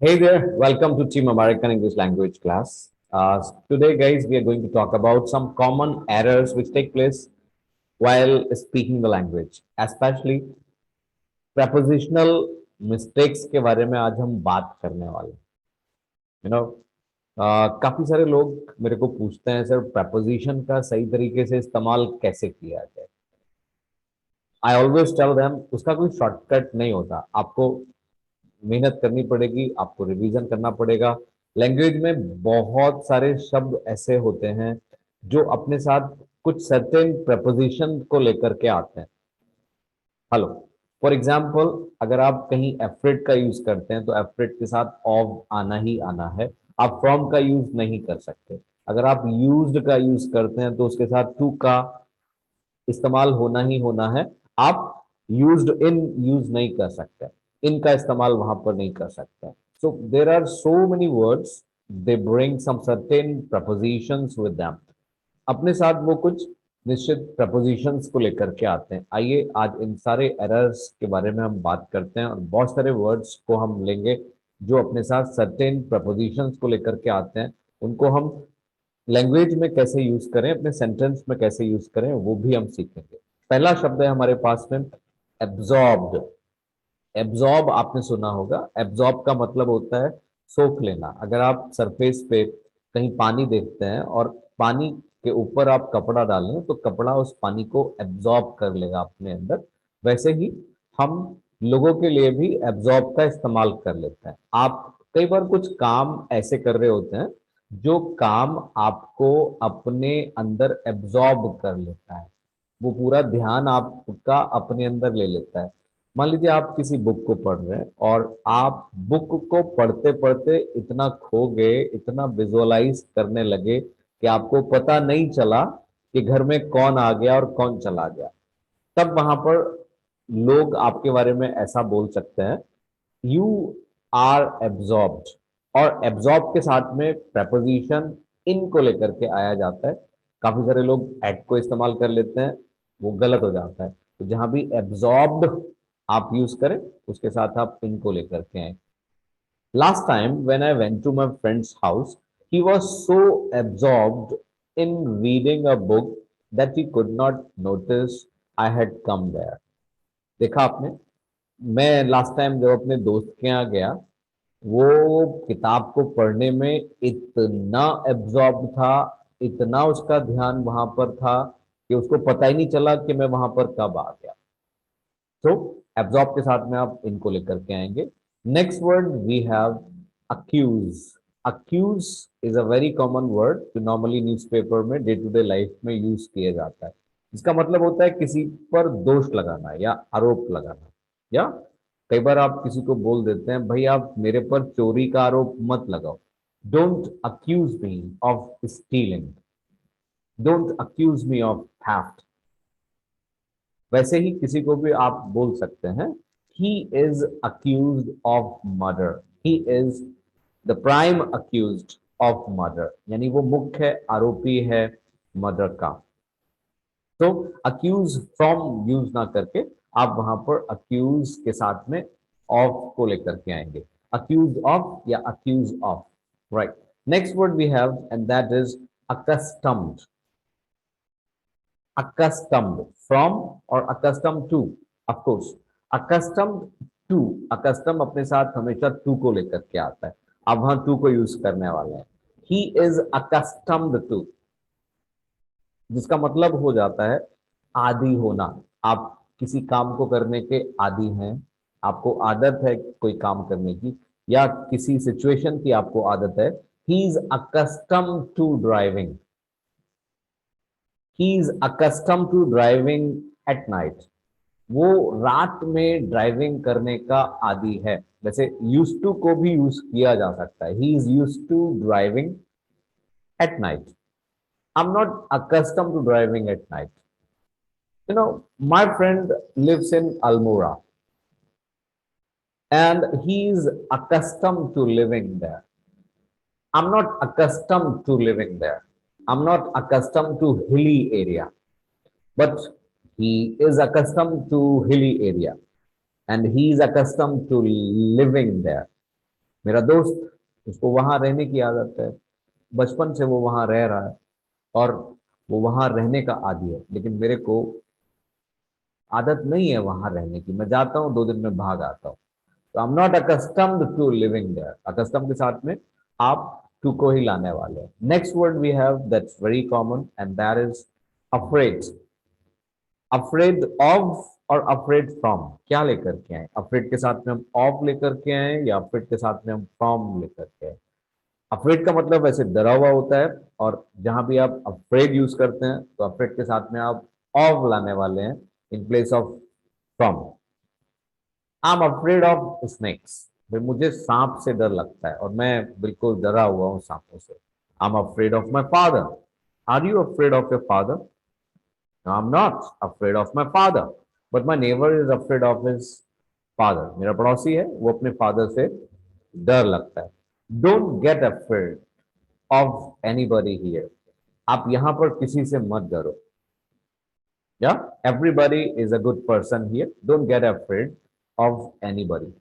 Hey there, welcome to Team American English Language class. Today, guys, we are going to talk about some common errors which take place while speaking the language, especially prepositional mistakes के बारे में आज हम बात करने वाले हैं. You know, काफी सारे लोग मेरे को पूछते हैं सर preposition का सही तरीके से इस्तेमाल कैसे किया जाए. आई ऑलवेज टेल देम उसका कोई शॉर्टकट नहीं होता. आपको मेहनत करनी पड़ेगी, आपको रिवीजन करना पड़ेगा. लैंग्वेज में बहुत सारे शब्द ऐसे होते हैं जो अपने साथ कुछ सर्टेन प्रपोजिशन को लेकर के आते हैं. हेलो, फॉर एग्जाम्पल अगर आप कहीं एफ्रेड का यूज करते हैं तो एफ्रेड के साथ ऑफ आना ही आना है. आप फ्रॉम का यूज नहीं कर सकते. अगर आप यूज्ड का यूज करते हैं तो उसके साथ टू का इस्तेमाल होना ही होना है. आप यूज्ड इन यूज नहीं कर सकते, इनका इस्तेमाल वहां पर नहीं कर सकते. So there are so many words, they bring some certain prepositions with them. अपने साथ वो कुछ निश्चित प्रपोजिशंस को लेकर के आते हैं. आइए आज इन सारे एरर्स के बारे में हम बात करते हैं और बहुत सारे वर्ड्स को हम लेंगे जो अपने साथ सर्टेन प्रपोजिशंस को लेकर के आते हैं. उनको हम लैंग्वेज में कैसे यूज करें, अपने सेंटेंस में कैसे यूज करें, वो भी हम सीखेंगे. पहला शब्द है हमारे पास में एब्जॉर्ब्ड. एब्जॉर्ब आपने सुना होगा. एब्जॉर्ब का मतलब होता है सोख लेना. अगर आप सरफेस पे कहीं पानी देखते हैं और पानी के ऊपर आप कपड़ा डालें तो कपड़ा उस पानी को एब्जॉर्ब कर लेगा अपने अंदर. वैसे ही हम लोगों के लिए भी एब्जॉर्ब का इस्तेमाल कर लेते हैं. आप कई बार कुछ काम ऐसे कर रहे होते हैं जो काम आपको अपने अंदर एब्जॉर्ब कर लेता है. वो पूरा ध्यान आपका अपने अंदर ले लेता है. मान लीजिए आप किसी बुक को पढ़ रहे हैं और आप बुक को पढ़ते पढ़ते इतना खो गए, इतना विजुअलाइज करने लगे कि आपको पता नहीं चला कि घर में कौन आ गया और कौन चला गया. तब वहां पर लोग आपके बारे में ऐसा बोल सकते हैं, यू आर एब्जॉर्ब्ड. और एब्जॉर्ब के साथ में preposition इन को लेकर के आया जाता है. काफी सारे लोग एट को इस्तेमाल कर लेते हैं, वो गलत हो जाता है. तो जहां भी एब्जॉर्ब्ड आप यूज करें उसके साथ आप इनको लेकर के आए. Last time when I went to my friend's house, he was so absorbed in reading a book that he could not notice I had come there. देखा आपने, मैं लास्ट टाइम जब अपने दोस्त के यहाँ गया, वो किताब को पढ़ने में इतना एब्जॉर्ब था, इतना उसका ध्यान वहां पर था कि उसको पता ही नहीं चला कि मैं वहां पर कब आ गया. तो एब्जॉर्ब के साथ में आप इनको लेकर के आएंगे. Next word we have accuse. Accuse is a very common word जो नॉर्मली न्यूज़पेपर में डे टू डे लाइफ में यूज किया जाता है. इसका मतलब होता है किसी पर दोष लगाना या आरोप लगाना. या कई बार आप किसी को बोल देते हैं, भाई आप मेरे पर चोरी का आरोप मत लगाओ. Don't accuse me of stealing. Don't accuse me of theft. वैसे ही किसी को भी आप बोल सकते हैं, he is accuse of murder. He is the prime accused of murder, यानी वो मुख्य आरोपी है मर्डर का. तो अक्यूज फ्रॉम यूज ना करके आप वहां पर अक्यूज के साथ में ऑफ को लेकर के आएंगे. अक्यूज ऑफ या accuse of. Right. Next word we have and that is accustomed. Accustomed from और accustomed to. of course accustomed to. accustomed अपने साथ हमेशा to को लेकर के आता है. अब वहां to को यूज करने वाले हैं. he is accustomed to, जिसका मतलब हो जाता है आदी होना. आप किसी काम को करने के आदी हैं, आपको आदत है कोई काम करने की, या किसी सिचुएशन की आपको आदत है. He is accustomed to driving. He is accustomed to driving at night. वो रात में ड्राइविंग करने का आदी है. वैसे यूज टू को भी यूज किया जा सकता है. He is use to driving at night. I am not accustomed to driving at night. My friend lives in Almora and he is accustomed to living there. I'm not accustomed to living there. I'm not accustomed to hilly area, but he is accustomed to hilly area and he is accustomed to living there. मेरा दोस्त, उसको वहां रहने की आदत है, बचपन से वो वहां रह रहा है और वो वहां रहने का आदी है, लेकिन मेरे को आदत नहीं है वहां रहने की। मैं जाता हूँ 2 दिन में भाग आता हूँ। तो I am not accustomed to living there. Accustom के साथ में आप टू को ही लाने वाले हैं। Next word we have that's very common and that is afraid. Afraid of और अफ्रेड फ्रॉम क्या लेकर के आए? अफ्रेड के साथ में हम ऑफ लेकर के आए या अफ्रेड के साथ में हम फ्रॉम लेकर के आए? अफ्रेड का मतलब वैसे डरा हुआ होता है, और जहां भी आप अफ्रेड यूज करते हैं तो अफ्रेड के साथ में आप ऑफ लाने वाले हैं in place of from. I am afraid of snakes. भाई मुझे सांप से डर लगता है और मैं बिल्कुल डरा हुआ हूँ सांपों से। I am afraid of my father. Are you afraid of your father? No, I'm not afraid of my father, but my neighbor is afraid of his father. मेरा पड़ोसी है, वो अपने फादर से डर लगता है। Don't get afraid of anybody here. आप यहाँ पर किसी से मत डरो। Yeah, everybody is a good person here. Don't get afraid of anybody.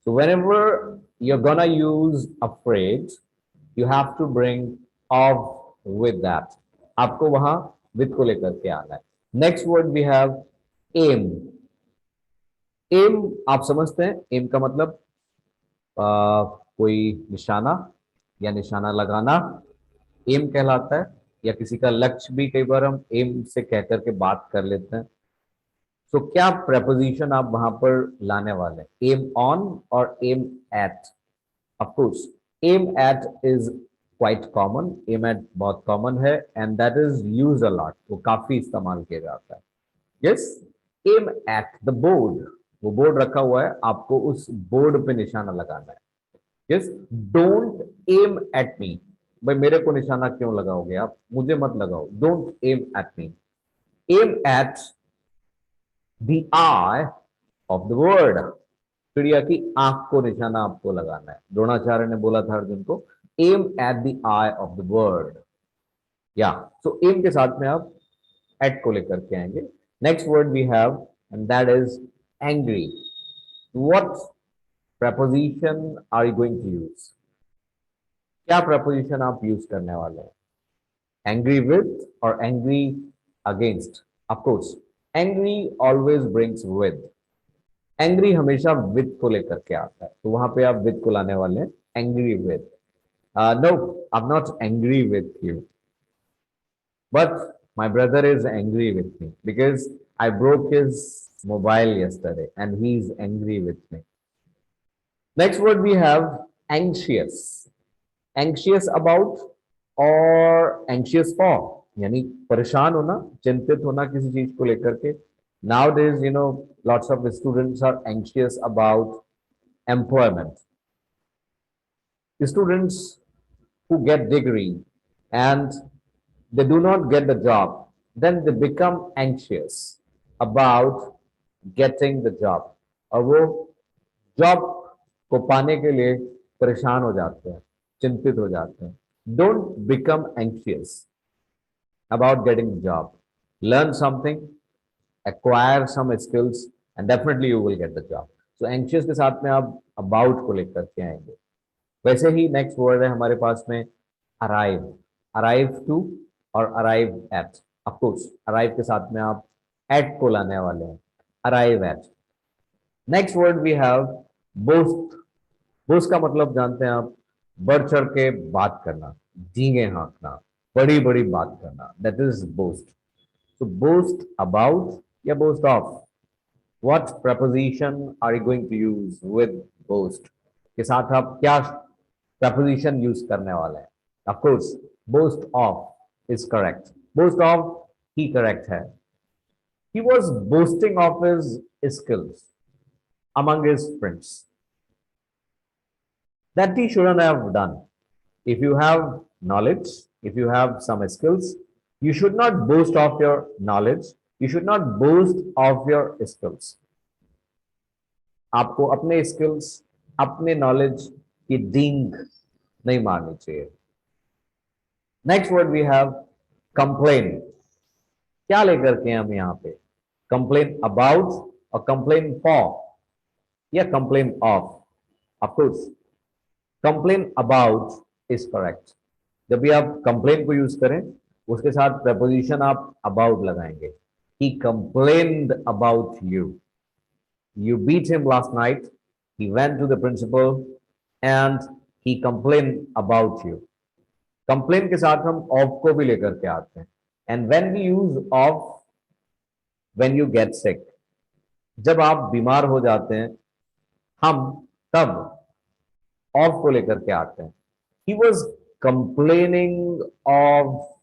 So whenever you're gonna use afraid, you have to bring of with that. आपको वहां with को लेकर के आना है। Next word we have aim. Aim आप समझते हैं? Aim का मतलब कोई निशाना या निशाना लगाना एम कहलाता है, या किसी का लक्ष्य भी कई बार हम एम से कह करके बात कर लेते हैं। तो क्या प्रपोजिशन आप वहां पर लाने वाले हैं? एम ऑन और aim at? Of course aim at is quite common. Aim at बहुत कॉमन है and that is use a lot, वो काफी इस्तेमाल किया जाता है। Yes, aim at the board. वो बोर्ड रखा हुआ है, आपको उस बोर्ड पे निशाना लगाना है। Yes, don't aim at me. भाई मेरे को निशाना क्यों लगाओगे आप? मुझे मत लगाओ। Don't aim at me. Aim at the eye of the bird. चिड़िया की आंख को निशाना आपको लगाना है। द्रोणाचार्य ने बोला था अर्जुन को, aim at the eye of the bird. या सो एम के साथ में आप एट को लेकर के आएंगे। Next word we have and that is angry. What preposition are you going to use? क्या preposition आप यूज करने वाले हैं? Angry with or angry against? Of course, angry always brings with. Angry हमेशा with को लेकर के आता है, तो वहां पे आप with को लाने वाले हैं। Angry with. No, I'm not angry with you, but my brother is angry with me because I broke his mobile yesterday and he's angry with me. Next word we have anxious. Anxious about और anxious for, यानी परेशान होना, चिंतित होना किसी चीज को लेकर के। Nowadays, lots of students are anxious about employment. Students who get degree and they do not get the job, then they become anxious about getting the job. और वो जॉब को पाने के लिए परेशान हो जाते हैं, चिंतित हो जाते हैं। Don't become anxious about getting the job. Learn something, acquire some skills, and definitely you will get the job. So anxious के साथ में आप about को लेकर के आएंगे। वैसे ही नेक्स्ट वर्ड है हमारे पास में arrive. Arrive to और arrive at. Of course, arrive के साथ में आप at को लाने वाले हैं। Arrive at. Next word we have boast. Boast का मतलब जानते हैं आप? बढ़ चढ़ के बात करना, डींगे हाँकना, बड़ी बड़ी बात करना, दैट इज बोस्ट। तो बोस्ट अबाउट या boast of? What preposition are you going to use with boast के साथ? आप क्या प्रपोजिशन यूज करने वाले हैं? Of course boast of is correct. Boast of ही करेक्ट है। He was boasting of his skills among his friends. That he shouldn't have done. If you have knowledge, if you have some skills, you should not boast of your knowledge. You should not boast of your skills. आपको अपने skills, अपने knowledge की डींग नहीं मारनी चाहिए। Next word we have complain. क्या लेकर के हम यहाँ पे? Complain about or complain for या complain of? Of course, complain about is correct. जब भी आप कंप्लेन को यूज करें उसके साथ प्रपोजिशन आप अबाउट लगाएंगे। He complained about you, you beat him last night, he went to the principal and he complained about you। Complain के साथ हम ऑफ को भी लेकर के आते हैं। And when we use of, when you get sick, जब आप बीमार हो जाते हैं हम तब ऑफ को लेकर के आते हैं। He was complaining of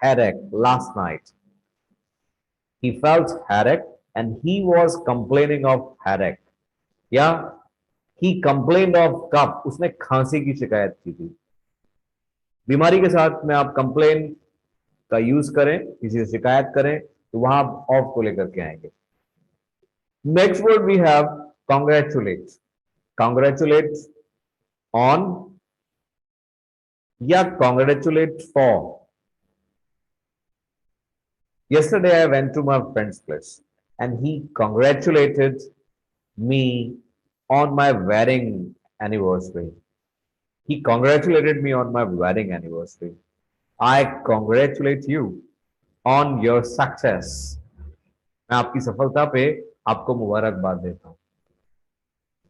headache last night, he felt headache and he was complaining of headache। या he complained of cough, उसने खांसी की शिकायत की थी। बीमारी के साथ में आप कंप्लेन का यूज करें, किसी से शिकायत करें तो वहां आप ऑफ को लेकर के आएंगे। Next word we have congratulate. Congratulate on या congratulate for. Yesterday I went to my friend's place and he congratulated me on my wedding anniversary। He congratulated me on my wedding anniversary। I congratulate you on your success। मैं आपकी सफलता पे आपको मुबारकबाद देता हूं।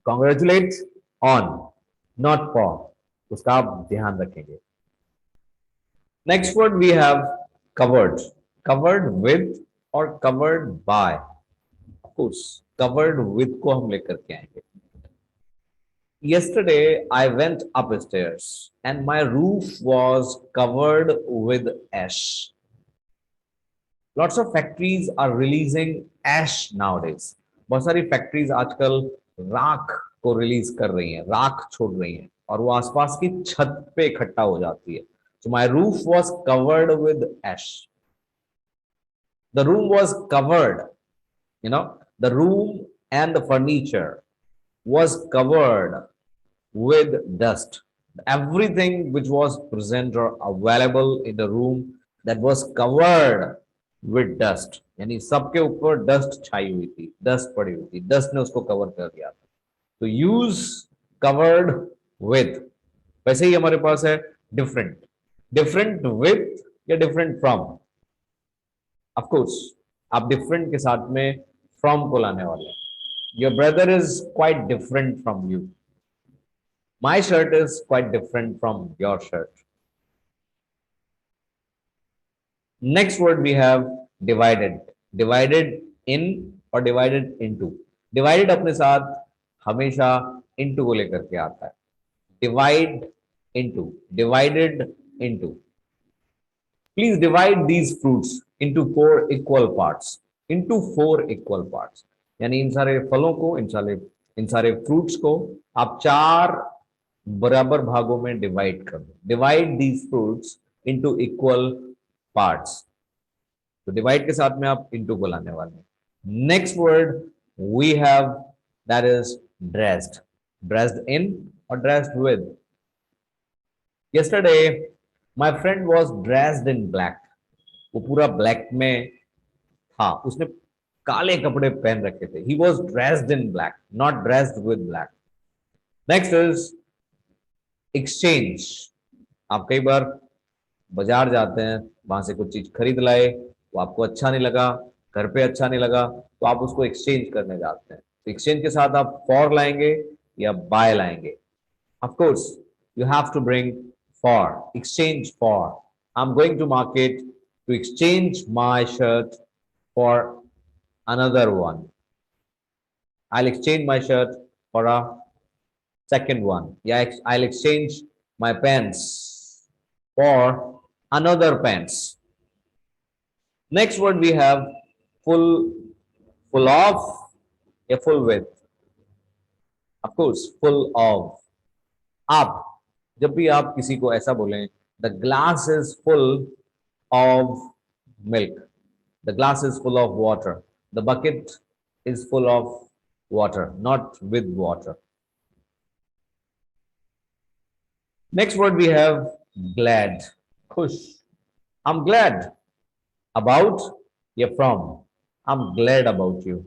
Congratulate on, not for, उसका आप ध्यान रखेंगे। Next word we have covered। Covered with or covered by। Of course, covered with को हम लेकर के आएंगे। Yesterday, I went upstairs and my roof was covered with ash। Lots of factories are releasing ash nowadays। बहुत सारी factories आजकल राख को रिलीज कर रही हैं, राख छोड़ रही हैं और वो आसपास की छत पे इकट्ठा हो जाती है। So my roof was covered with ash। The room was covered, the room and the furniture was covered with dust। Everything which was present or available in the room, that was covered with dust। यानी सबके ऊपर dust छाई हुई थी, dust पड़ी हुई थी, dust ने उसको कवर कर दिया था। तो यूज कवर्ड विथ। वैसे ही हमारे पास है डिफरेंट। डिफरेंट विथ या डिफरेंट फ्रॉम। ऑफ कोर्स आप डिफरेंट के साथ में फ्रॉम को लाने वाले हैं। Your brother is quite different from you. My shirt is quite different from your shirt। Next word we have divided। Divided in और divided into। Divided अपने साथ हमेशा into को लेकर के आता है। Divide into, divided into। Please divide these fruits into 4 equal parts। Into 4 equal parts। यानी इन सारे फलों को, इन सारे फ्रूट्स को आप 4 बराबर भागों में डिवाइड कर दो। Divide these fruits into equal parts. तो डिवाइड के साथ में आप इनटू को लाने वाले हैं। Next word we have that is dressed. Dressed in और dressed with. Yesterday my friend was dressed in black. वो पूरा ब्लैक में था, उसने काले कपड़े पहन रखे थे। He was dressed in black, not dressed with black. Next is exchange. आप कई बार बाजार जाते हैं, वहां से कुछ चीज खरीद लाए, वो आपको अच्छा नहीं लगा, घर पे अच्छा नहीं लगा, तो आप उसको एक्सचेंज करने जाते हैं। तो एक्सचेंज के साथ आप फॉर लाएंगे या बाय लाएंगे। Of course you have to bring for. Exchange for. I am going to market to exchange my shirt for another one. I will exchange my shirt for a second one। Yeah, I'll exchange my pants for another pants। Next word we have full। Full of या full with। Of course full of। आप जब भी आप किसी को ऐसा बोलें, the glass is full of milk, the glass is full of water, the bucket is full of water, not with water। Next word we have glad। खुश। I'm glad about या from। I'm glad about you।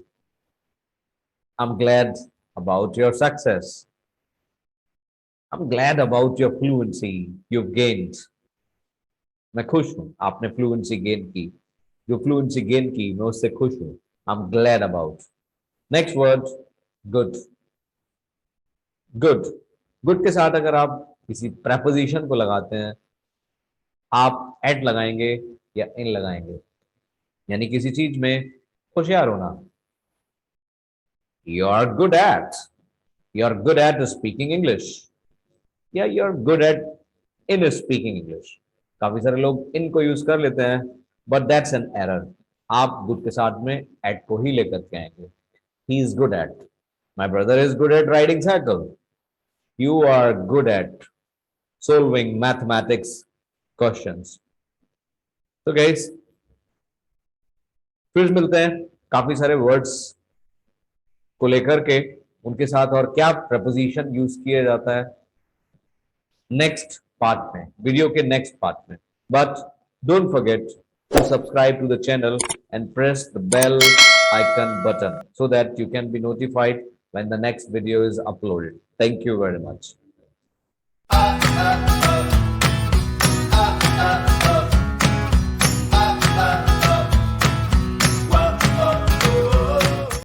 I'm glad about your success। I'm glad about your fluency you've gained. मैं खुश हूं आपने fluency gain की. जो fluency gain की मैं उससे खुश हूं. I'm glad about. Next word good. Good. Good के साथ अगर आप किसी preposition को लगाते हैं, आप एट लगाएंगे या इन लगाएंगे, यानी किसी चीज में होशियार होना. You are good at. You are good at speaking English, या you are good at in speaking English. काफी सारे लोग इनको यूज कर लेते हैं, बट दैट्स एन एरर. आप गुड के साथ में एट को ही लेकर के आएंगे. He is good at. My brother is good at riding cycle. You are good at solving mathematics questions. तो गाइस फिर मिलते हैं काफी सारे वर्ड्स को लेकर के, उनके साथ और क्या प्रपोजिशन यूज किया जाता है नेक्स्ट पार्ट में, वीडियो के नेक्स्ट पार्ट में. But don't forget to subscribe to the channel and press the bell icon button so that you can be notified when the next video is uploaded. Thank you very much.